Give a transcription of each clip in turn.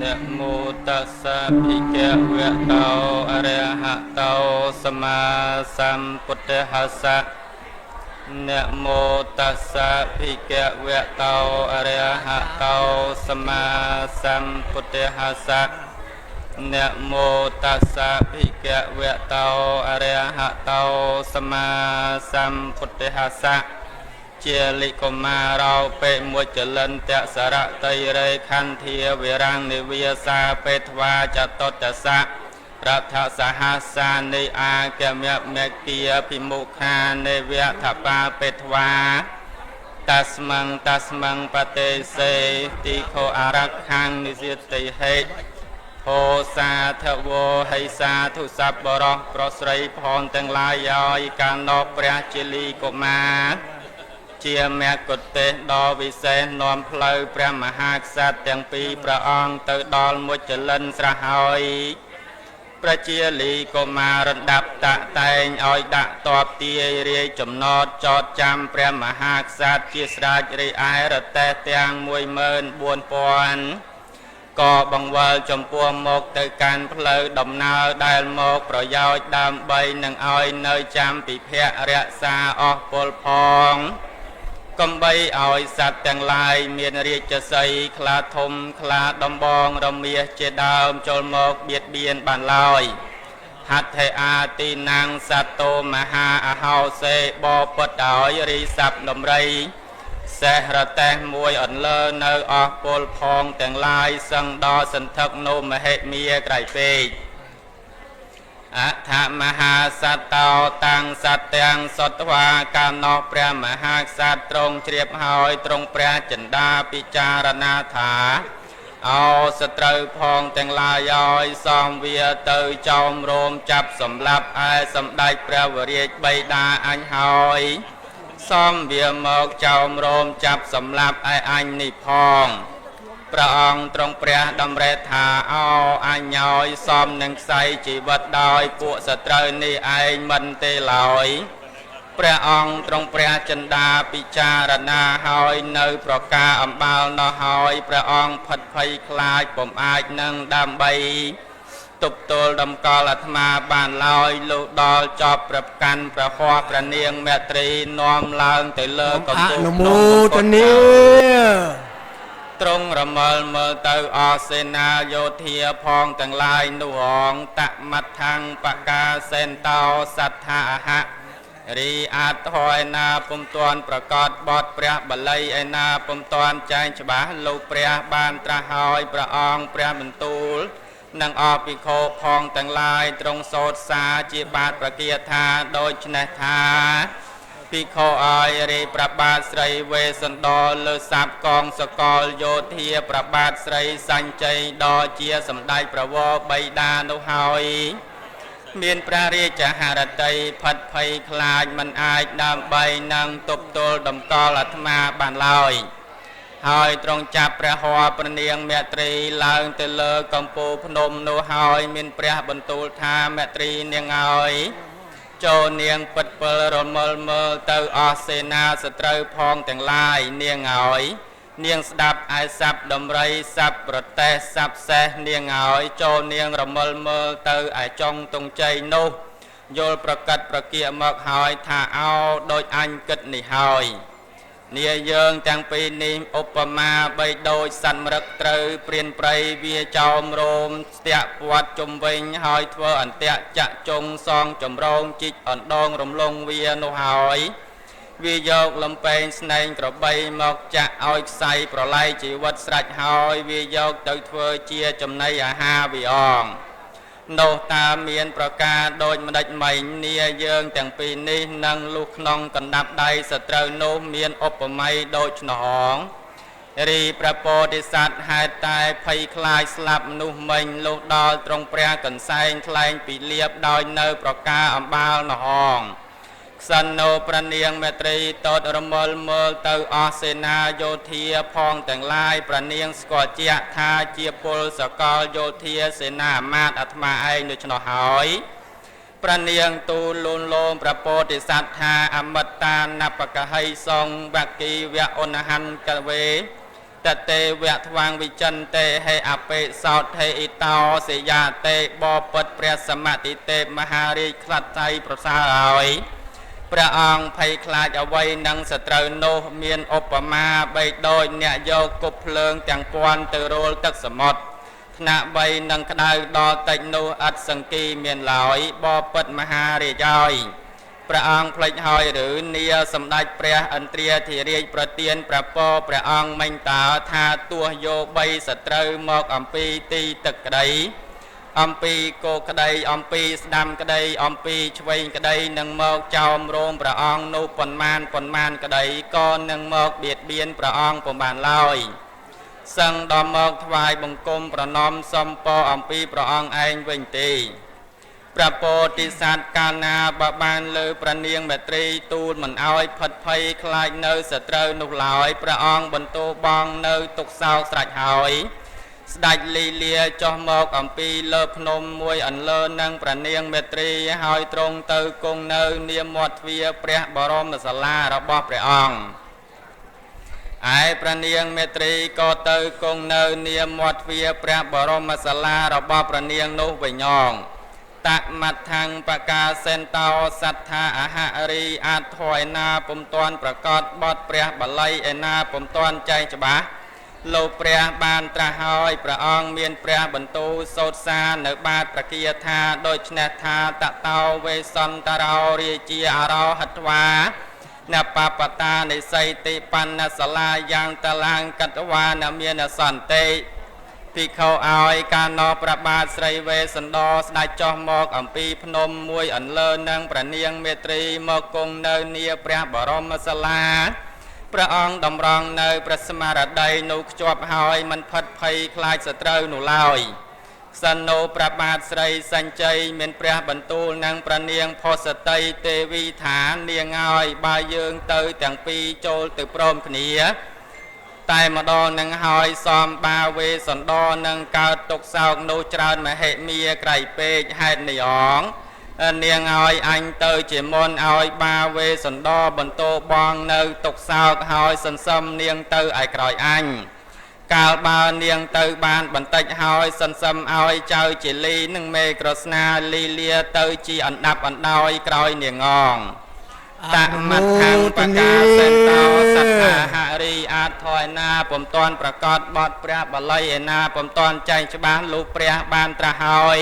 นะโมตัสสะภิกขวะโตอะระหะโตสัมมาสัมพุทธัสสะนะโมตัสสะภิกขวะโตอะระหะโตสัมมาสัมพุทธัสสะนะโมตัสสะภิกขวะโตอะระหะโตสัมมาสัมพุทธัสสะជាលិកុមារោពេមួយចលន្ទៈសារៈតៃរេខន្ធាវិរាំងនិវាសាពេទ្វាចតតសៈរដ្ឋសហសានិអាកមមេគាភិមុខានិវៈថបាពេទ្វាតាស្មង្បតេសេទីខោអរខាំងនិសិតិហេហោសាធវោហិសាធុសពបរោះប្រុសស្រីផងទាំងឡាយឲ្យកាលនោះព្រះជាលិកុមារជាមគ្គុទ្ទេសក៍ដ៏វិសេសនាំផ្លូវព្រះមហាក្សត្រទាំងពីរព្រះអង្គទៅដល់មុចលិនស្រះហើយប្រជាលីកុមាររដាប់តាក់តែងឲ្យដាក់តបទាយរាយចំណតចតចាំព្រះមហាក្សត្រជាស្រេចរីឯរទេះទាំង14000ក៏បង្វិលចំពោះមកទៅកាន់ផ្លូវដំណើរដែលមកប្រយោជន៍ដើម្បីនឹងឲ្យនៅចាំពិភៈរក្សាអស់ពលផងកំបីឲ្យសត្វទាំងឡាយមានរាជសីយ៍ខ្លាធំខ្លាដំបងរមាសជាដើមចូលមកបៀតបៀនបានឡើយហត្ថេអាទីណាំងសត្វតោមហាអហោសេបពុតឲ្យរីស័ព្ទដំរីសេះរតេះមួយអន្លើនៅអស់ពលផងទាំងឡាយសឹងដល់សន្ធឹកនោមហេមាក្រៃពេកអថមហាសតោតាំងសត្វទាំងសត្វាកាលនោះព្រះមហាក្សត្រទ្រង់ជ្រាបហើយទ្រង់ព្រះចិន្តាពិចារណាថាអោសត្រូវផងទាំងឡាយឲ្យសំវាទៅចោមរោមចាប់សម្លាប់ឯសម្ដេចព្រះវរាជបិតាអញហើយសំវាមកចោមរោមចាប់សម្លាប់ឯអញនេះផងព្រះអង្គទ្រង់ព្រះតម្រិះថាអោអញឲ្យសមនឹងខ្សែជីវិតដោយពួកសត្រូវនេះឯងមិនទេឡើយព្រះអង្គទ្រង់ព្រះចិន្តាពិចារណាហើយនៅប្រការអំបោលនោះហើយព្រះអង្គផិតភ័យខ្លាចពុំអាចនឹងដើម្បីទប់ទល់ដំកល់អាត្មាបានឡើយលុះដល់ចប់ប្រកាន់ព្រះហស្ថព្រះនាងមេត្រីនាំឡើងទៅលើកំពូលអនុមោទនាទ្រង់រមើលមើលទៅអសេនាយោធាផងទាំងឡាយនោះអងតមដ្ឋังបកាសេនតោសត្ថាអហៈរីអាតហើយណាពុំទាន់ប្រកាសបទព្រះបាលីឯណាពុំទាន់ចែងច្បាស់លោកព្រះបានត្រាស់ហើយព្រះអង្គព្រះបន្ទូលនិងអភិក្ខុផងទាំងឡាយទ្រង់សូត្រសាជាបាតប្រគាថាដូច្នេះថាភិក្ខុអាយរីប្របាទស្រីវេសន្តរលើស័ព្ទកងសកលយោធាប្របាទស្រីសញ្ជ័យដ៏ជាសម្ដេចប្រវរបិតានោះហើយមានព្រះរាជហឫទ័យផិតភ័យខ្លាចមិនអាចដើម្បីនឹងទប់ទល់តម្កល់អាត្មាបានឡើយហើយទ្រង់ចាប់ព្រះហស្ថព្រះនាងមេត្រីឡើងទៅលើកំពូលភ្នំនោះហើយមានព្រះបន្ទូលថាមេត្រីនាងហើយចូលនាងពិតពិលរមើលមើលទៅអស់សេនាសត្រូវផងទាំងឡាយនាងហើយនាងស្ដាប់ឯស័ព្ទដំរីស័ព្ទប្រទេសស័ព្ទសេះនាងហើយចូលនាងរមើលមើលទៅឯចុងទង់ជ័យនោះយល់ប្រកាសប្រគាមកហើយថាអោដូចអញគិតនេះហើយនាយើងទាំងពីរនេះឧបមាបីដូចសត្វមរឹកត្រូវព្រានព្រៃវាចោមរោមស្ទាក់ពាត់ជុំវិញហើយធ្វើអន្ទាក់ចាក់ចុងសងចម្រងជីកអណ្ដងរំលងវានោះហើយវាយកលំពេងស្នែងក្របីមកចាក់ឲ្យខ្សែប្រឡ័យជីវិតស្រេចហើយវាយកទៅធ្វើជាចំណីអាហារវាអងនោះតាមានប្រការដូចម្ដេចមិញនាយើងទាំងពីរនេះនឹងលុះក្នុងកណ្ដាប់ដៃសត្រូវនោះមានឧបមាដូចឆ្នោះអងរីព្រះពោធិសត្វហេតុតែភ័យខ្លាចស្លាប់មនុស្សមិញលុះដល់ទ្រង់ព្រះកន្សែងថ្លែងពីលៀបដោយនៅប្រការអំបាលនោះអងក្សិណនៅព្រះនាងមេត្រីតតរមើលមើលទៅអស់សេនាយោធាផងទាំងឡាយព្រះនាងស្គាល់ជាក់ថាជាពលសកលយោធាសេនាអាមាត្យអាត្មាឯងដូច្នោះហើយព្រះនាងទូលលូនលោមព្រះពោធិសត្វថាអមត្តានបកហៃសងវគីវៈអនហន្តកវេ តតេវៈថ្វាងវិចិន្ទេហេអបេសោតហេអ៊ីតោសេយាតេបបិទ្ធព្រះសមតិទេពមហារាជក្លាត់តៃប្រសើរហើយព្រះអង្គភ័យខ្លាចអ្វីនឹងសត្រូវនោះមានឧបមាបីដូចអ្នកយកគប់ភ្លើងទាំងពាន់ទៅរលទឹកសមុទ្រថ្នាក់បីនឹងក្តៅដល់តិចនោះឥតសង្គីមានឡើយបបិទ្ធមហារាជហើយព្រះអង្គភ្លេចហើយឬនាសម្ដេចព្រះឥន្ទ្រាធិរាជប្រទានព្រះពរព្រះអង្គមិញតើថាទោះយក3សត្រូវមកអំពីទីទឹកក្តីអំពីគោក្តីអំពីស្ដាំក្តីអំពីឆ្វេងក្តីនឹងមកចោមរោមព្រះអង្គនោះប៉ុន្មានក្តីក៏នឹងមកបៀតបៀនព្រះអង្គពុំបានឡើយសឹងដល់មកថ្វាយបង្គំប្រណម្យសុំពរអំពីព្រះអង្គឯងវិញទេព្រះពោធិសត្វកាលណាបើបានលើព្រះនាងមេត្រីទូលមិនអោយផិតភ័យខ្លាចនៅសត្រូវនោះឡើយព្រះអង្គបន្ទោបងនៅទុកសោកស្រេចហើយស្ដេចលីលាចុះមកអំពីលើភ្នំមួយអន្លើនឹងព្រះនាងមេត្រីហើយទ្រង់ទៅគង់នៅនាមាត់ទ្វារព្រះបរមសាលារបស់ព្រះអង្គឯព្រះនាងមេត្រីក៏ទៅគង់នៅនាមាត់ទ្វារព្រះបរមសាលារបស់ព្រះនាងនោះវិញងតមដ្ឋังបកាសេនតោសត្ថាអហរីអាថយឯណាពុំតាន់ប្រកាសបទព្រះបាលីឯណាពុំតាន់ចែងច្បាស់លោកព្រះបានត្រាស់ហើយព្រះអង្គមានព្រះបន្ទូលសូត្រសានៅបាតប្រគាថាដូច្នេះថាតតោវេសន្តរោរាជាអរហត្វាណបបតានិស័យតិបណ្ណសាលាយ៉ាងតឡាងកតវានមានសន្តិភិក្ខុឲ្យការណោព្រះបាទស្រីវេសន្តរស្ដេចចុះមកអំពីភ្នំមួយអន្លើនឹងព្រះនាងមេត្រីមកគង់នៅនាព្រះបរមសាលាព្រះអង្គតម្រង់នៅព្រះស្មារតីនោះខ្ជាប់ហើយមិនផិតភ័យខ្លាចសត្រូវនោះឡើយសិននោព្រះបាទស្រីសញ្ជ័យមានព្រះបន្ទូលនឹងព្រះនាងផុសតីទេវីថានាងឲ្យបើយើងទៅទាំងពីរចូលទៅព្រមគ្នាតែម្ដងនឹងហើយសំបាវេសន្តរនឹងកើតទុកសោកនោះច្រើនមហិមាក្រៃពេកហេតុនេះអងនាងឲ្យអញទៅជាមុនឲ្យបាវេសន្តរបន្ទោបងនៅទុកសោកហើយសន្សំនាងទៅឯក្រោយអញកាលបើនាងទៅបានបន្តិចហើយសន្សំឲ្យចៅជាលីនឹងមេក្រស្នាលីលាទៅជាអណ្ដាប់អណ្ដោយក្រោយនាងអងតមដ្ឋังបកាសេនតោសត្ថាហរីអាចថយណាពុំតាន់ប្រកាសបទព្រះបាលីឯណាពុំតាន់ចែងច្បាស់លោកព្រះបានត្រាស់ហើយ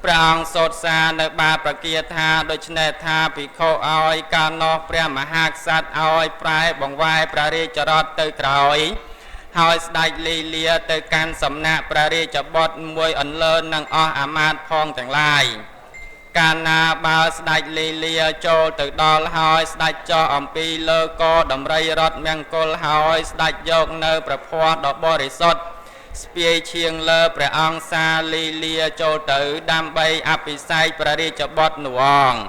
ព្រះអង្គសូត្រសានៅបាប្រគាថាដូច្នេះថាភិក្ខុឲ្យកាលនោះព្រះមហាក្សត្រឲ្យប្រែបង្វែរព្រះរាជរថទៅក្រោយហើយស្ដេចលីលាទៅកាន់សំណាក់ព្រះរាជបុត្រមួយអន្លើនឹងអស់អាមាត្យផងទាំងឡាយកាលណាបើស្ដេចលីលាចូលទៅដល់ហើយស្ដេចចុះអំពីលើកដំរីរថមង្គលហើយស្ដេចយកនៅព្រះភ័ស្ត្រដ៏បរិសុទ្ធស្ពាយឈៀងលើព្រះអង្គសាលីលាចូលទៅដើម្បីអភិសេកព្រះរាជបុត្រនោះអង្គ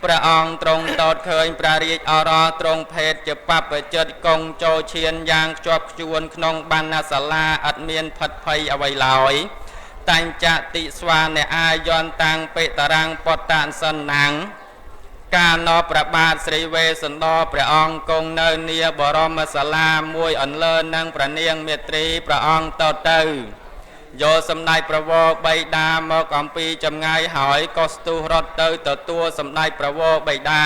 ព្រះអង្គទ្រង់តតឃើញព្រះរាជអរោទ្រង់ភេទជាបព្វជិតគង់ចូលឈានយ៉ាងខ្ជាប់ខ្ជួនក្នុងបណ្ណាសាលាឥតមានផិតភ័យអ្វីឡើយតាញ់ចតិស្វានេអាយន្តាំងបេតរាំងពតៈសន្នាំងកាលនោះព្រះបាទស្រីវេសន្តរព្រះអង្គគង់នៅនាបរមសាលាមួយអន្លើនឹងព្រះនាងមេត្រីព្រះអង្គទៅយកសម្ដេចប្រវោបិតាមកអំពីចម្ងាយហើយក៏ស្ទុះរត់ទៅទទួលសម្ដេចប្រវោបិតា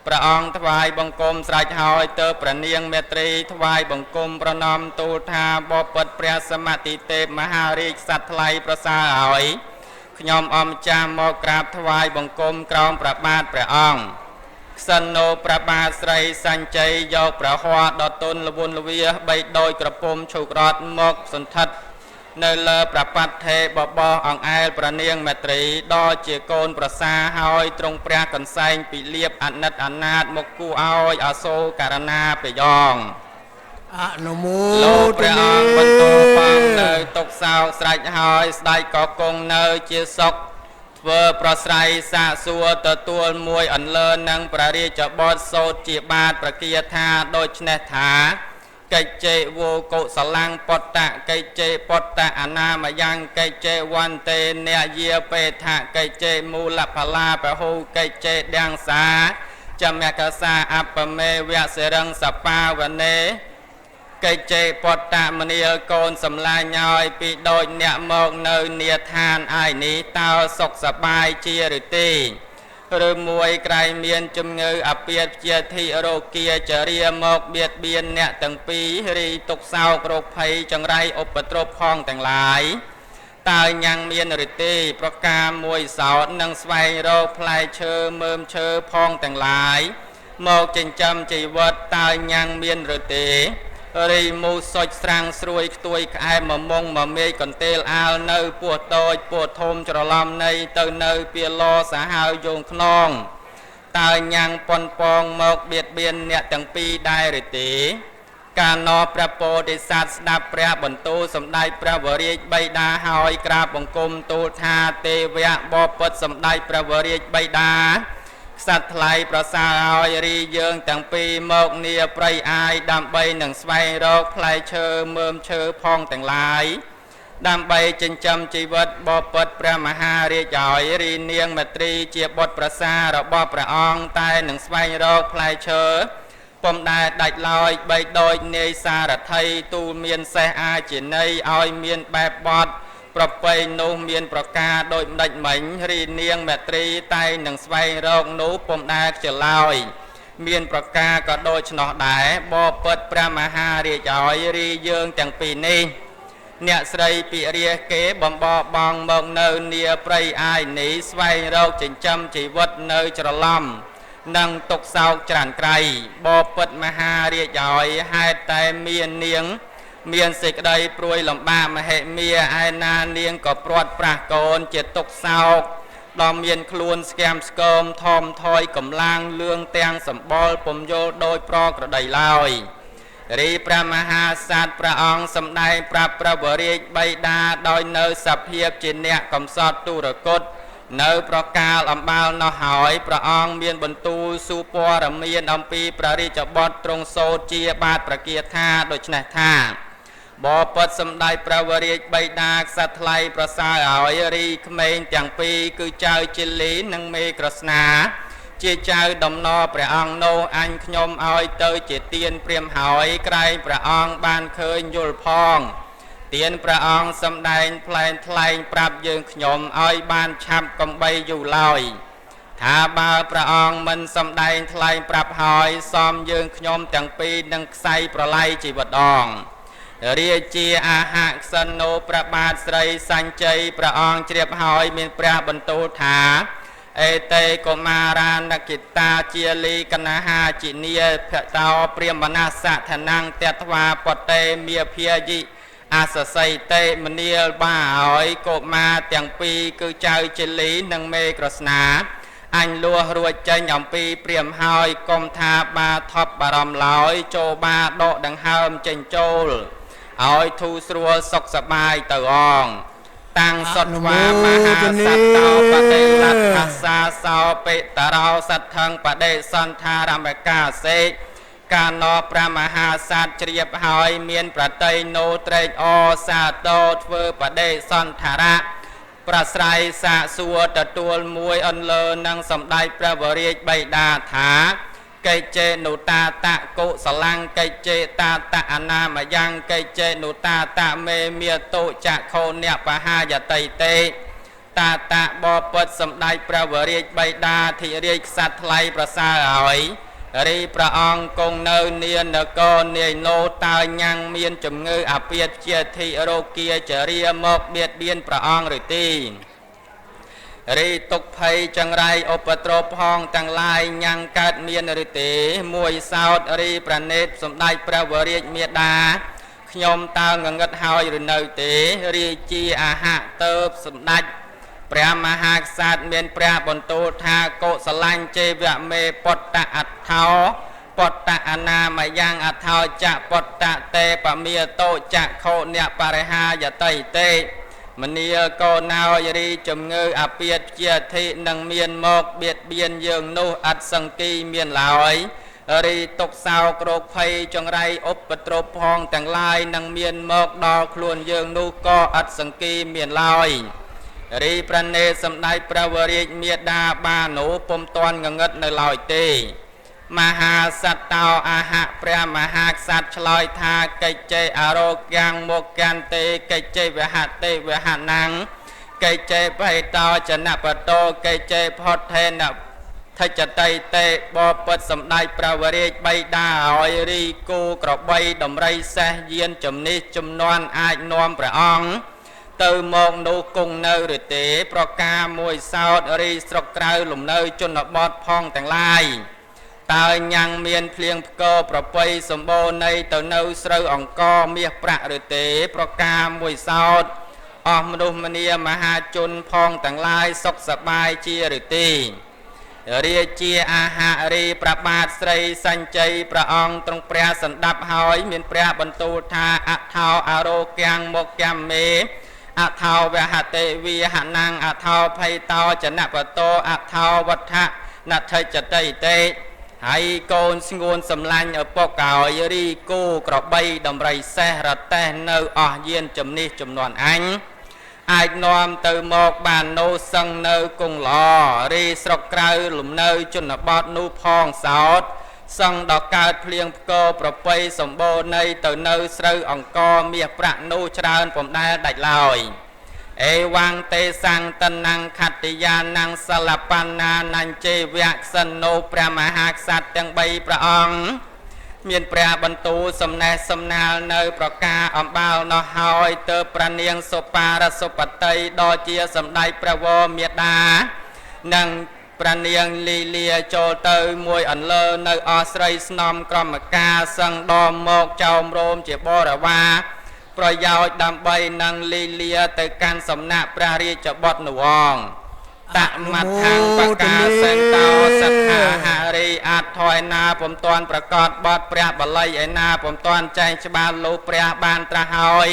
ព្រះអង្គថ្វាយបង្គំស្រេចហើយទៅព្រះនាងមេត្រីថ្វាយបង្គំប្រណម្យទូលថាបបិទ្ធព្រះសមតិទេពមហារាជសត្វថ្លៃប្រសើរហើយខ្ញុំអម្ចាស់មកក្រាបថ្វាយបង្គំក្រោមព្រះបាទព្រះអង្គក្សិណនោព្រះបាទស្រីសញ្ជ័យយកព្រះហស្ថដ៏ទន់ល្វន់ល្វាបីដោយក្រពុំឈូករត់មកសន្ធិដ្ឋនៅលើប្រប៉ាត់ថេបបោះអង្អែលព្រះនាងមេត្រីដ៏ជាកូនប្រសាហើយទ្រង់ព្រះកន្សែងពីលៀបអណិតអណាតមកគូឲ្យអសូរករណាប្រយ៉ងអនុមោទនាលោកព្រះអង្គបន្ទោបងនៅទុកសោកស្រេចហើយស្ដេចក៏គង់នៅជាសុខធ្វើប្រស្រ័យសាកសួរទទួលមួយអន្លើនឹងព្រះរាជបុត្រសូត្រជាបាតប្រគាថាដូច្នេះថាកិច្ចចេវោកុសលੰពតៈកិច្ចចេពតៈអនាមយ៉ាងកិច្ចចេវន្ទេនយាបេថៈកិច្ចចេមូលផលាពហុកិច្ចចេទាំងសាចមកសាអបមេវៈសិរងសបាវនេ កិច្ចចេពតមនីកូនសម្លាញ់ឲ្យពីដូចអ្នកមកនៅនាឋានអាយនេះតើសុខសប្បាយជាឬទេឬមួយក្រែងមានជំងឺអាពាធជាធិរោគាចរាមកបៀតបៀនអ្នកទាំងពីររីទុកសោករោគភ័យចង្រៃឧបទ្រពផងទាំងឡាយតើញ៉ាំងមានឬទេប្រការមួយសោតនឹងស្វែងរកផ្លែឈើមើមឈើផងទាំងឡាយមកចិញ្ចឹមជីវិតតើញ៉ាំងមានឬទេរីមូសុចស្រាំងស្រួយខ្ទួយក្អែមមុងមមេកន្ទេលអាលនៅពោះតូចពោះធំច្រឡំនៃទៅនៅពីឡសាហាវយងខ្នងតើញ៉ាំងប៉ុនប៉ងមកបៀតបៀនអ្នកទាំងពីរដែរឬទេកាលណព្រះពោធិសត្វស្ដាប់ព្រះបន្ទូលសម្ដែងព្រះវរាជបិតាហើយក្រាបបង្គំទូលថាទេវៈបពិតសម្ដែងព្រះវរាជបិតាក្សត្រថ្លៃប្រសើរឲ្យរីយើងទាំងពីរមកនីព្រៃអាយដើម្បីនឹងស្វែងរកផ្លែឈើមើមឈើផងទាំងឡាយដើម្បីចិញ្ចឹមជីវិតបពិតព្រះមហារាជឲ្យរីនាងមត្រីជាបុត្រប្រសារបស់ព្រះអង្គតែនឹងស្វែងរកផ្លែឈើពុំដែលដាច់ឡើយបីដូចនាយសារថីទូលមានសេះអាជាន័យឲ្យមានបែបបត់ប្រពៃនោះមានប្រការដូចម្ដេចមិញរីនាងមត្រីតែនឹងស្វែងរកនោះពុំដែលខ្ជិលឡើយមានប្រការក៏ដូច្នោះដែរបពិតព្រះមហារាជឲ្យរីយើងទាំងពីរនេះអ្នកស្រីពិរិយគេបំបបងមកនៅនាព្រៃអាយនេះស្វែងរកចិញ្ចឹមជីវិតនៅច្រឡំនឹងទុកសោកច្រានក្រៃបពិតមហារាជឲ្យហេតុតែមាននាងមានសេចក្តីព្រួយលំបាកមហិមាឯណានាងក៏ព្រាត់ប្រាស់កូនជាទុកសោកដល់មានខ្លួនស្គាំស្គមថមថយកំឡាងលឿងទាំងសម្បល់ពុំយល់ដោយប្រក្រតីឡើយរីព្រះមហាក្សត្រព្រះអង្គសម្ដែងប្រាប់ព្រះវរាជបិតាដោយនៅសភាពជាអ្នកកំសត់ទុរគតនៅប្រកាលអំបាលនោះហើយព្រះអង្គមានបន្ទូលសួរព័រមានអំពីព្រះរាជបុត្រទ្រង់សូត្រជាបាទប្រគាថាដូច្នេះថាបពិតសម្ដែងព្រះវរាជបិតាក្សត្រថ្លៃប្រសើរឲ្យរីក្មេងទាំងពីរគឺចៅជិលីនិងមេក្រស្នាជាចៅដំណរព្រះអង្គនោះអញខ្ញុំឲ្យទៅជាទានព្រាមហើយក្រែងព្រះអង្គបានឃើញយល់ផងទានព្រះអង្គសម្ដែងថ្លែងប្រាប់យើងខ្ញុំឲ្យបានឆាប់កំបីយូរឡើយថាបើព្រះអង្គមិនសម្ដែងថ្លែងប្រាប់ហើយសមយើងខ្ញុំទាំងពីរនឹងខ្សែប្រឡ័យជីវិតដងរាជាអាហៈក្សិណូព្រះបាទស្រីសញ្ជ័យព្រះអង្គជ្រាបហើយមានព្រះបន្ទូលថាអេតេកុមារានកិតាជាលីកណាហាជានីភតោព្រាមណាសៈឋានង្តត្វាបតេមាភាយិអាសស័យតេមនាលបាឲ្យកុមារទាំងពីរគឺចៅជិលីនិងមេក្រស្នាអញលួសរួចចេញអំពីព្រាមហើយកុំថាបាថប់បារម្ភឡើយចូលបាដកដង្ហើមចេញចូលឲ្យធូរស្រួលសុខសប្បាយទៅអងតាំងសត្វាមហាសត្តោបដិលដ្ឋសាសោបិតរោសទ្ធੰបដិសន្ធារមកាសេកាលណព្រះមហាក្សត្រជ្រាបហើយមានប្រតិណូត្រេកអសាទរធ្វើបដិសន្ធារៈប្រស្រ័យសាកសួរទទួលមួយអន្លើនឹងសម្ដែងព្រះវរាជបិតាថាកិច្ចេនុតាតកុសលੰកិច្ចេតាតអនាមយ៉ាងកិច្ចេនុតាតមេមាតុចក្ខុអ្នកបហាយតិតេតាតបពិតសម្ដែងព្រះវរាជបិតាធិរាជក្សត្រថ្លៃប្រសើរឲ្យរីព្រះអង្គគង់នៅនានគរនាយនោតើញ៉ាំងមានជំងឺអាពាធជាធិរោគាចរាមកបៀតបៀនព្រះអង្គឬទេរីទុកភ័យចង្រៃឧបទ្រពផងទាំងឡាយញ៉ាំងកើតមានឬទេមួយសោតរីប្រណេតសម្ដែងព្រះវរាជមេដាខ្ញុំតើងងឹតហើយឬនៅទេរាជាអាហៈទៅសម្ដេចព្រះមហាក្សត្រមានព្រះបន្ទូលថាកុសលੰចេវមេពតអដ្ឋោពតអនាមយ៉ាងអដ្ឋោចពតតេបមាតោចក្ខុអ្នកបរិហាយតិតេមនីកោណោយរីជំងឺអាពាធជាធិនឹងមានមកបៀតបៀនយើងនោះអត់សង្គីមានឡើយរីទុកសោករោគភ័យចង្រៃឧបទ្រពផងទាំងឡាយនឹងមានមកដល់ខ្លួនយើងនោះក៏អត់សង្គីមានឡើយរីប្រណេសម្ដែងព្រះវរាជមេដាបានុពុំតាន់ងងឹតនៅឡើយទេ មហាសត្វតោអាហៈព្រះមហាក្សត្រឆ្លើយថាកិច្ចចេអរោគាំងមកកាន្ទេកិច្ចចេវហទេវហណាំងកិច្ចចេបហេតោចនបតោកិច្ចចេផុតថេនថច្ចតៃតេបពិតសំដេចព្រះវរាជបៃតាឲ្យរីគូក្របីដំរីសេះយានជំនិះចំនួនអាចនាំព្រះអង្គទៅមកនោះគង់នៅឬទេប្រការមួយសោតរីស្រុកក្រៅលំនៅជនបទផងទាំងឡាយតើញ៉ាំងមានភ្លៀងផ្គរប្រពៃសម្បូរនៃទៅនៅស្រូវអង្គមាសប្រាក់ឬទេប្រការមួយសោតអស់មនុស្សម្នាមហាជនផងទាំងឡាយសុខសប្បាយជាឬទេរាជាអាហារីប្របាទស្រីសញ្ជ័យព្រះអង្គទ្រង់ព្រះសណ្ដាប់ហើយមានព្រះបន្ទូលថាអថោអរោគាំងមកកាមេអថោវហតេវិហណាំងអថោភ័យតោចនបតោអថោវដ្ឋៈណដ្ឋិចតៃតេហើយកូនស្ងួនសម្លាញ់ឪពុកឲ្យរីគូក្របីដំរីសេះរតេះនៅអស់យានជំនិះចំនួនអញអាចនាំទៅមកបាននោះសឹងនៅគង់ឡរីស្រុកក្រៅលំនៅជនបទនោះផងសោតសឹងដល់កើតភ្លៀងផ្គរប្រពៃសម្បូរនៃទៅនៅស្រូវអង្គមាសប្រាក់នោះច្រើនពំដែលដាច់ឡើយអេវ៉ាំងទេសੰតណាំងខត្តយាណាំងសលបណ្ណាណាញ់ជេវៈក្សិណូព្រះមហាក្សត្រទាំង3ព្រះអង្គមានព្រះបន្ទូលសំណេះសំណាលនៅប្រការអំបោលនោះហើយទើបព្រះនាងសុបារសុបតីដ៏ជាសម្ដេចព្រះវរមេដានិងព្រះនាងលីលាចូលទៅមួយអន្លើនៅអស្រីស្នំក្រមការសឹងដមមកចោមរោមជាបរិវារប្រយោជន៍ដើម្បីនឹងលីលាទៅកាន់សំណាក់ព្រះរាជបុត្រនោះងតមថាំងបកាសេនតោសក្ខាហារីអាចថយណាពុំតាន់ប្រកាសបទព្រះបល័យឯណាពុំតាន់ចែងច្បាស់លោកព្រះបានត្រាស់ហើយ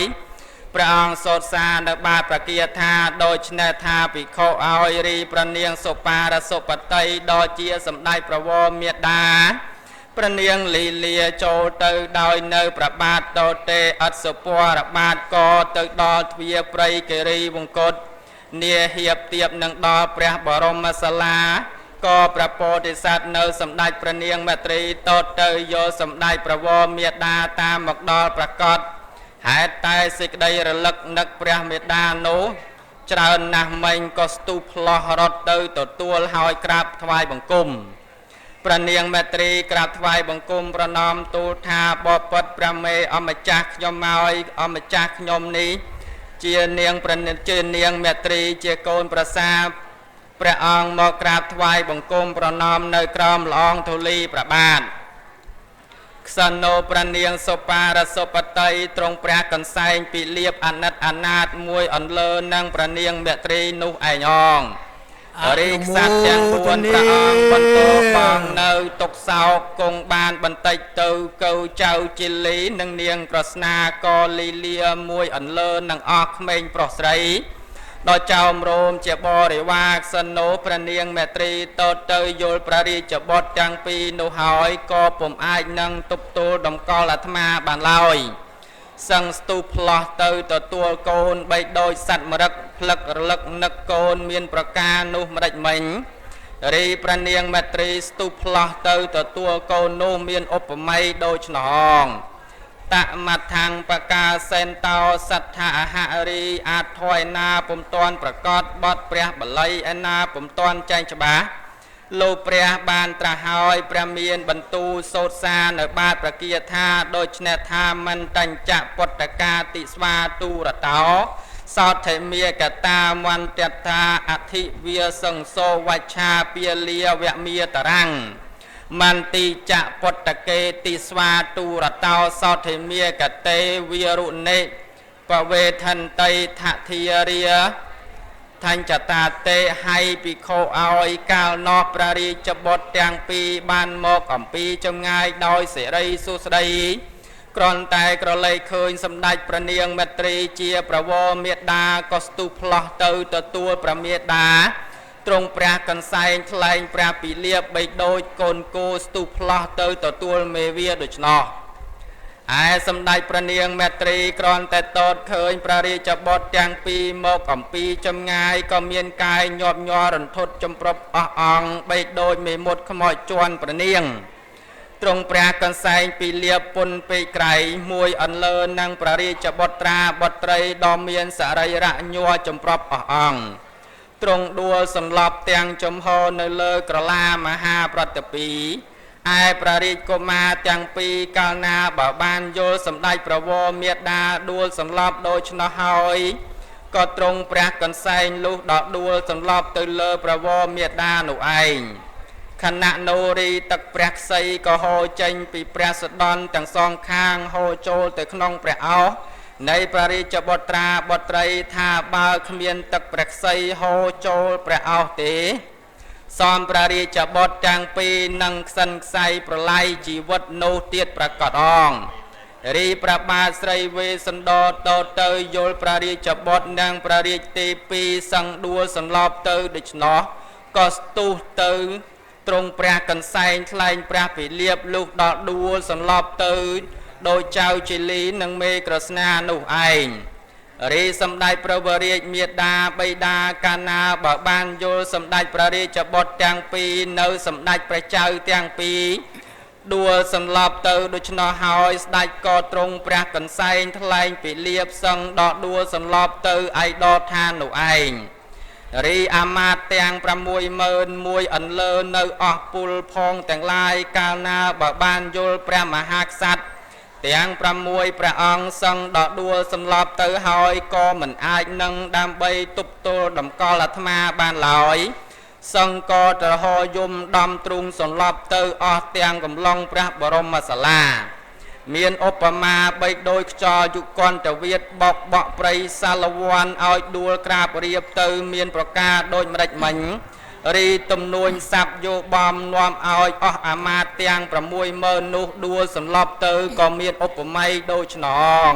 ព្រះអង្គសូត្រសានៅបាតប្រគាថាដូច្នេះថាភិក្ខុឲ្យរីព្រះនាងសុបារសុបតីដ៏ជាសម្ដេចព្រះវរមេដាព្រះនាងលីលាចូលទៅដោយនៅប្របាទតោទេអត់សុពរបាទក៏ទៅដល់ទ្វារព្រៃគិរីវង្គតនាហៀបទៀបនឹងដល់ព្រះបរមសាលាក៏ព្រះពោធិសត្វនៅសម្ដេចព្រះនាងមេត្រីតតទៅយកសម្ដេចព្រះវរមេដាតាមមកដល់ប្រកាសហេតុតែសេចក្តីរលឹកនឹកព្រះមេដានោះច្រើនណាស់មិញក៏ស្ទុះផ្លោះរត់ទៅទទួលហើយក្រាបថ្វាយបង្គំព្រះនាងមេត្រីក្រាបថ្វាយបង្គំប្រណម្យទូលថាបបិទ្ធព្រះមេអម្ចាស់ខ្ញុំមកអម្ចាស់ខ្ញុំនេះជានាងព្រះជានាងមេត្រីជាកូនប្រសាព្រះអង្គមកក្រាបថ្វាយបង្គំប្រណម្យនៅក្រោមល្អងធូលីព្រះបាទក្សណោព្រះនាងសុបារសុបតីទ្រង់ព្រះកន្សែងពីលៀបអាណិតអាណាតមួយអន្លើនឹងព្រះនាងមេត្រីនោះឯងអងរីក្សត្រទាំង4ព្រះអង្គបន្តបងនៅទុកសោកគង់បានបន្តិចទៅកៅចៅជាលីនិងនាងប្រស្នាក៏លីលាមួយអន្លើនឹងអស់ក្មេងប្រុសស្រីដល់ចោមរោមជាបរិវារក្សណូព្រះនាងមេត្រីតទៅយល់ព្រះរាជបុត្រទាំងពីរនោះហើយក៏ពុំអាចនឹងទប់ទល់តម្កល់អាត្មាបានឡើយសឹងស្ទុះផ្លោះទៅទទួលកូនបីដូចសត្វមរឹកផ្លឹករលឹកនឹកកូនមានប្រការនោះម្ដេចមិញរីព្រះនាងមេត្រីស្ទុះផ្លោះទៅទទួលកូននោះមានឧបមាដូចឆ្នងតមថាំងបកាសេនតោសត្ថាអហរីអាចថយណាពុំតាន់ប្រកាសបទព្រះបល័យឯណាពុំតាន់ចែងច្បាស់លោកព្រះបានត្រាស់ហើយព្រះមានបន្ទូលសូត្រសានៅបាតប្រគាថាដូច្នេះថាមិនតញ្ចពុទ្ធកាតិស្វាទូរតោសោថេមាកតាមន្តតាអធិវាសង្សោវច្ឆាពាលាវមេតរាំងមន្ទីចពុទ្ធកេតិស្វាទូរតោសោថេមាកតេវិរុនេបវេថន្តិថធារាថាញ់ចតាតេឲ្យភិក្ខុឲ្យកាលណោះព្រះរាជបុត្រទាំងពីរបានមកអំពីចម្ងាយដោយសិរីសុស្ដីគ្រាន់តែក្រឡេកឃើញសម្ដេចព្រះនាងមេត្រីជាព្រះវរមេដាក៏ស្ទុះផ្លោះទៅទទួលព្រះមេដាទ្រង់ព្រះកន្សែងថ្លែងព្រះពីលៀបបីដូចកូនគោស្ទុះផ្លោះទៅទទួលមេវាដូច្នោះឯសម្ដេចព្រះនាងមេត្រីគ្រាន់តែតតឃើញព្រះរាជបុត្រទាំងពីរមកអំពីចម្ងាយក៏មានកាយញាប់ញ័ររន្ធត់ចម្រុបអស់អង្គបីដូចមេមត់ខ្មោចជន់ព្រះនាង ទ្រង់ព្រះកន្សែងពីលៀបពុនពេកក្រៃមួយអន្លើនឹងព្រះរាជបុត្រាបុត្រីដ៏មានសរីរៈញ័រចម្ប្រប់អស់អង្គទ្រង់ដួលសន្លប់ទាំងចំហនៅលើក្រឡាមហាប្រតិពីឯព្រះរាជកុមារទាំងពីរកាលណាបើបានយល់សម្ដេចប្រវរមេដាដួលសន្លប់ដូច្នោះហើយក៏ទ្រង់ព្រះកន្សែងលុះដល់ដួលសន្លប់ទៅលើប្រវរមេដានោះឯងខណៈនរីទឹកព្រះខ្សីក៏ហូរចេញពីព្រះសដន់ទាំងសងខាងហូរចូលទៅក្នុងព្រះអោសនៃព្រះរាជបុត្រាបុត្រីថាបើគ្មានទឹកព្រះខ្សីហូរចូលព្រះអោសទេសំព្រះរាជបុត្រទាំងពីរនឹងខ្សិនខ្សៃប្រឡ័យជីវិតនោះទៀតប្រកាសអងរីព្រះបាទស្រីវេសន្តរតទៅយល់ព្រះរាជបុត្រនិងព្រះរាជទេពីសង្ឃដួលសន្លប់ទៅដូច្នោះក៏ស្ទុះទៅទ្រង់ព្រះកន្សែងថ្លែងព្រះពិលាបលុះដល់ដួលសន្លប់ទៅដោយចៅជេលីនិងមេក្រស្នានោះឯងរីសម្ដេចព្រះវររាជមាតាបិតាកាលណាបើបានយល់សម្ដេចព្រះរាជបុត្រទាំងពីរនៅសម្ដេចព្រះចៅទាំងពីរដួលសន្លប់ទៅដូច្នោះហើយស្ដេចក៏ទ្រង់ព្រះកន្សែងថ្លែងពិលាបសឹងដល់ដួលសន្លប់ទៅឯដរឋាននោះឯងរីអាមាត្យទាំង61000អន្លើនៅអស់ពុលផងទាំងឡាយកាលណាបើបានយល់ព្រះមហាក្សត្រទាំង6ព្រះអង្គសឹងដល់ដួលសន្លប់ទៅហើយក៏មិនអាចនឹងដើម្បីទប់ទល់តម្កល់អាត្មាបានឡើយសឹងក៏ត្រហយំដំទ្រូងសន្លប់ទៅអស់ទាំងកំឡុងព្រះបរមសាលាមានឧបមាបីដូចខ្យល់យុគន្តវិទ្យបោកបក់ព្រៃសាឡវ័នឲ្យដួលក្រាបរៀបទៅមានប្រការដូចម្ដេចមិញរីទំនួញស័ព្ទយោបំនាំឲ្យអស់អាមាត្យទាំង60000នោះដួលសន្លប់ទៅក៏មានឧបមាដូចឆ្នង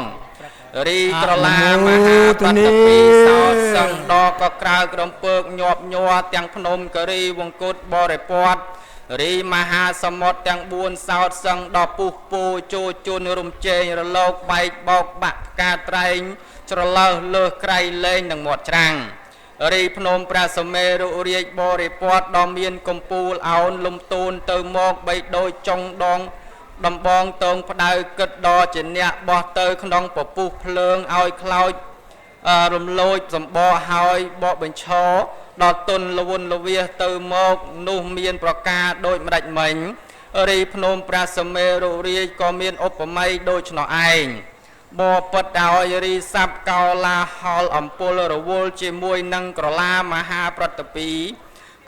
រីក្រឡាមហាបតពីសោតសង្ដក៏ក្រៅក្រំពើកញាប់ញ័រទាំងភ្នំករីវង្គតបរិពតរីមហាសមុទ្រទាំង4សោតសឹងដល់ពុះពោជោជន់រំជែងរលោកបែកបោកបាក់ផ្កាត្រែងច្រលើសលើសក្រៃលែងនឹងមាត់ច្រាំងរីភ្នំព្រះសមេរុរាជបរិពតដ៏មានកំពូលអោនលំទូនទៅមកបីដូចចុងដងដំបងតងផ្ដៅគិតដល់ជាអ្នកបោះទៅក្នុងពពុះភ្លើងឲ្យខ្លោចរំលោចសម្បកហើយបកបញ្ឈរដល់ទុនលវុនលវាសទៅមកនោះមានប្រការដូចម្ដេចមិញរីភ្នំព្រះសមេរុរាជក៏មានឧបមាដូច្នោះឯងបបិទ្ធឲ្យរីស័ព្ទកោឡាហល់អំពលរវល់ជាមួយនឹងក្រឡាមហាប្រតិពី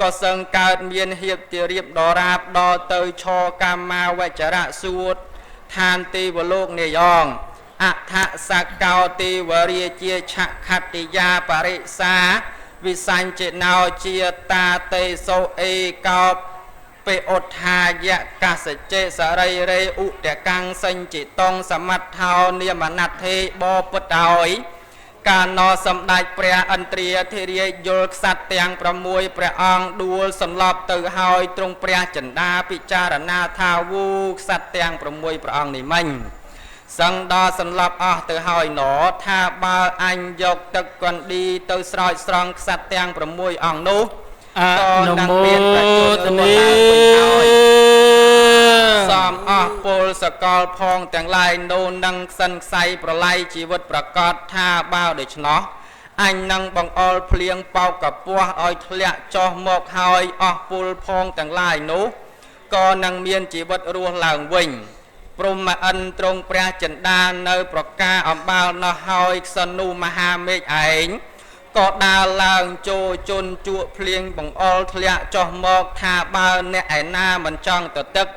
ក៏សឹងកើតមានហៀបទារៀបដរាបដល់ទៅឆកម្មាវចរៈសួតឋានទេវលោកនាយងអថសកោទេវរាជាឆខតិយាបរិសាវិសញ្ចេណោជាតាតេសោអេកោពេអដ្ឋាយកសចេសរីរេឧតកាំងសញ្ចិតងសមត្ថោនិមនដ្ឋេបពុទ្ធឲ្យកាលណសម្ដេចព្រះឥន្ទ្រាធិរាជយល់ក្សត្រទាំង6ព្រះអង្គដួលសន្លប់ទៅហើយទ្រង់ព្រះចិន្តាពិចារណាថាវូក្សត្រទាំង6ព្រះអង្គនេះមិញសឹងដល់សន្លប់អស់ទៅហើយណថាបើអញយកទឹកកណ្ឌីទៅស្រោចស្រង់ក្សត្រទាំង6អង្គនោះក៏នឹងមានប្រជញ្ញរស់ឡើងវិញហើយសំអស់ពលសកលផងទាំងឡាយនោះនឹងខ្សិនខ្សៃប្រឡ័យជីវិតប្រកាសថាបើដូច្នោះអញនឹងបង្អុលភ្លៀងបោកកពស់ឲ្យធ្លាក់ចុះមកហើយអស់ពលផងទាំងឡាយនោះក៏នឹងមានជីវិតរស់ឡើងវិញព្រមអិនទ្រង់ព្រះចិន្តានៅប្រការអំបោលនោះហើយក្សិនុមហាមេឃឯងក៏ដើរឡើងចូលជន់ជក់ភ្លៀងបង្អុលធ្លាក់ចុះមកថាបើអ្នកឯណាមិនចង់ទៅទឹក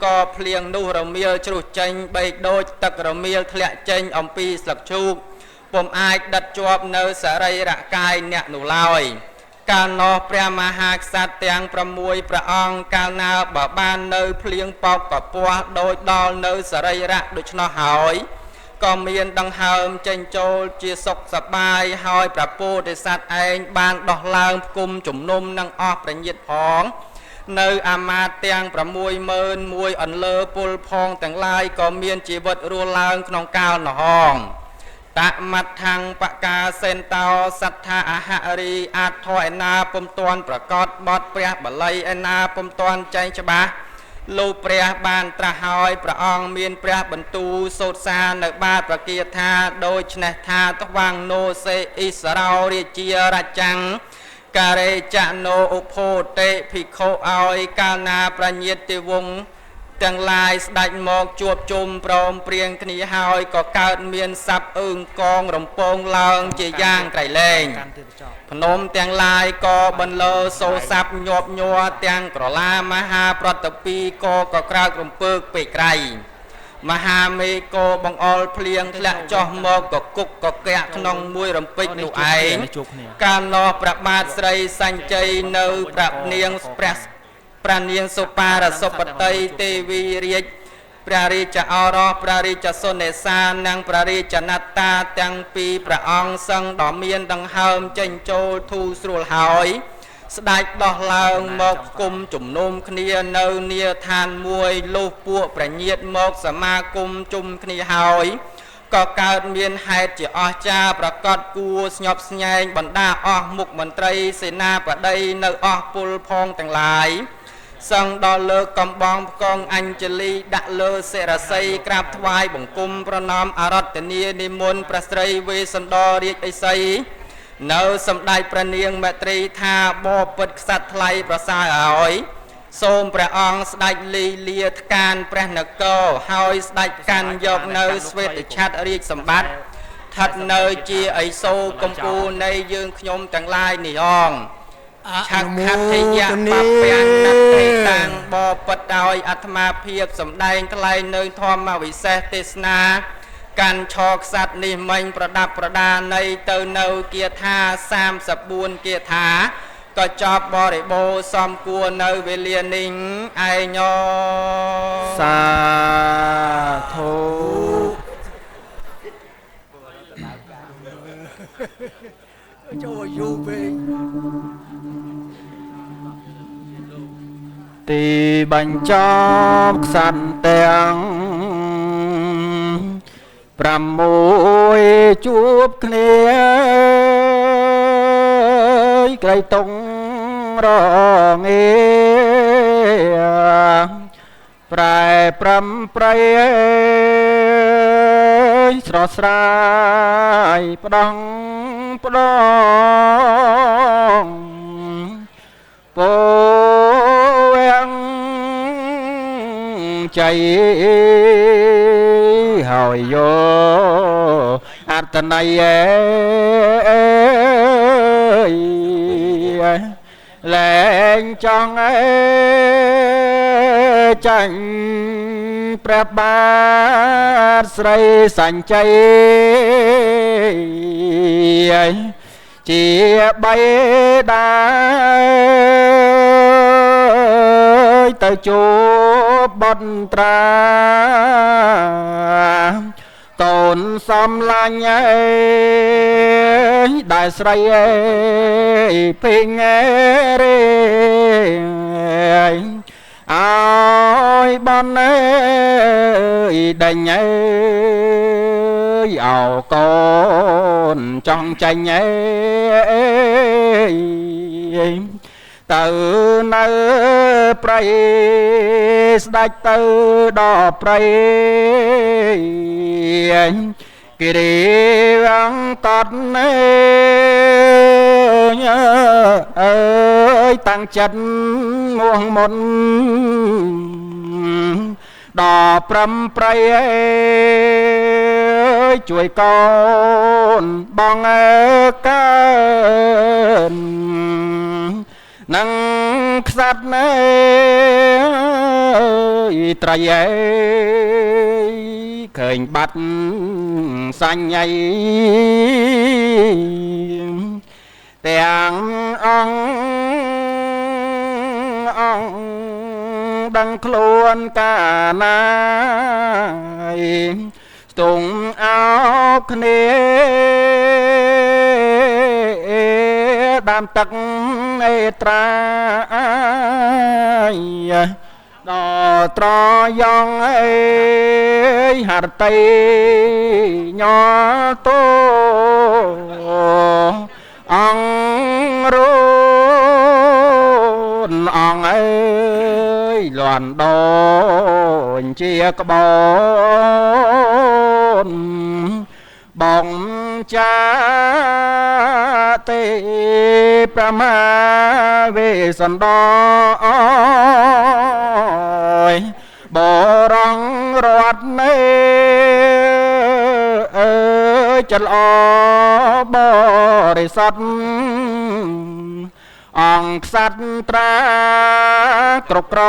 ក៏ភ្លៀងនោះរមៀលជ្រុះចេញបីដូចទឹករមៀលធ្លាក់ចេញអំពីស្លឹកឈូកពុំអាចដិតជាប់នៅសរីរកាយអ្នកនោះឡើយកាលនោះព្រះមហាក្សត្រទាំង6ព្រះអង្គកាលណាបើបាននៅភ្លៀងបោកកពស់ដោយដល់នៅសរីរៈដូច្នោះហើយក៏មានដង្ហើមចេញចូលជាសុខសប្បាយហើយព្រះពោធិសត្វឯងបានដោះឡើងផ្គុំជំនុំនឹងអស់ប្រញាតផងនៅអាមាត្យទាំង61000អន្លើពលផងទាំងឡាយក៏មានជីវិតរស់ឡើងក្នុងកាលនោះតមដ្ឋังបកាសេនតោសត្ថាអហរីអាចថយឯណាពុំទាន់ប្រកាសបត់ព្រះបល័យឯណាពុំទាន់ចែងច្បាស់ លោកព្រះបានត្រាស់ហើយព្រះអង្គមានព្រះបន្ទូលសូត្រសានៅបាតប្រគាថាដូច្នេះថាថ្វាំងណូសេអ៊ីសរោរាជារចាំងការេចណូឧភោតេភិក្ខុឲ្យកាលណាប្រញាតទេវងទាំងឡាយស្ដេចមកជួបជុំព្រមព្រៀងគ្នាហើយក៏កើតមានសັບអើងកងរំពងឡើងជាយ៉ាងក្រៃលែងភ្នំទាំងឡាយក៏បន្លឺសូរស័ព្ទញាប់ញ័រទាំងក្រឡាមហាប្រតិពីក៏ក្រើករំពើកពេកក្រៃមហាមេកោបង្អល់ភ្លៀងធ្លាក់ចុះមកក៏គុកក៏កាក់ក្នុងមួយរំពេចនោះឯងកាលនោះព្រះបាទស្រីសញ្ជ័យនៅព្រះនាងព្រះនាងសុបាទសុបតីទេវីរាជព្រះរាជឱរសព្រះរាជសុនេសានិងព្រះរាជណត្តាទាំងពីរព្រះអង្គសឹងដ៏មានដង្ហើមចេញចូលធូរស្រួលហើយស្ដេចដោះឡើងមកគុំជំនុំគ្នានៅនាឋានមួយលុះពួកប្រញាតមកសមាគមជុំគ្នាហើយក៏កើតមានហេតុជាអស្ចារ្យប្រកបគួរស្ញប់ស្ញែងបណ្ដាអស់មុខមន្ត្រីសេនាបតីនៅអស់ពលផងទាំងឡាយសឹងដល់លើកកំបងផ្កងអញ្ជលីដាក់លើសិរស័យក្រាបថ្វាយបង្គំប្រណម្យអរតនីនិមន្តព្រះស្រីវេស្សន្តររាជឥសីនៅសម្ដេចព្រះនាងមេត្រីថាបបិទ្ធក្សត្រថ្លៃប្រសើរឲ្យសូមព្រះអង្គស្ដេចលីលាថ្កានព្រះនគរហើយស្ដេចកាន់យកនៅស្វេតឆ័ត្ររាជសម្បត្តិស្ថិតនៅជាឥសូរកម្ពុជានៃយើងខ្ញុំទាំងឡាយនេះអងឆាក់ខត្ថយៈបពាំងណតិតាំងបបិទ្ធដោយអាត្មាភាពសម្ដែងថ្លែងនៅធម្មវិសេសទេសនាកាន់ឆខ្សត្រនេះមិញប្រដាប់ប្រដានៃទៅនៅគាថា34គាថាក៏ចប់បរិបូរសំគួរនៅវេលានេះឯងសាធុចូលយូរពេកទីបញ្ចប់ខ្សាត់ទាំង6ជួបគ្នាក្រៃតុងរងាប្រែប្រៃស្រស់ស្រាយផ្ដងពោវាំងใจហើយយោអត្តន័យលែងចង់ចាញ់ព្រះបាទស្រីសញ្ជ័យជាបៃតាទៅជួបបនត្រាកូនសំឡាញ់ដែលស្រីពេញរេអើយបនដេញអោកូនចង់ចាញ់ទៅនៅព្រៃស្ដេចទៅដល់ព្រៃគិរីអង្កត់អើយតាំងចិត្តមួងមុនដល់ព្រៃជួយកូនបងកើននឹងខ្សាត់ត្រីឃើញបាត់សញ្ញៃទាំងអង្គដឹងខ្លួនកាណាស្ទង់អោគ្នាដាំទឹកអេត្រាដល់ត្រយ៉ងហរតីញ៉តោអង្គរូនអង្គល ន់ដូចជាក្បូនបងចាទេប្រមាវេសន្តោបរងរត់នេអើយចលបរិស័ទអង្គក្សត្រាគ្រប់គ្រ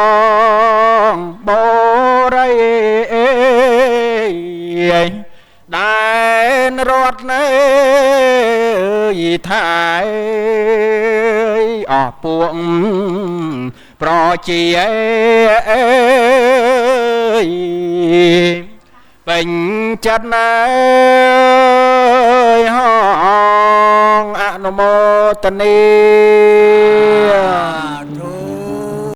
ងបរិដែនរត់នេថៃអស់ពួកប្រជាពេញចិត្តណាយហងអនុមោទនា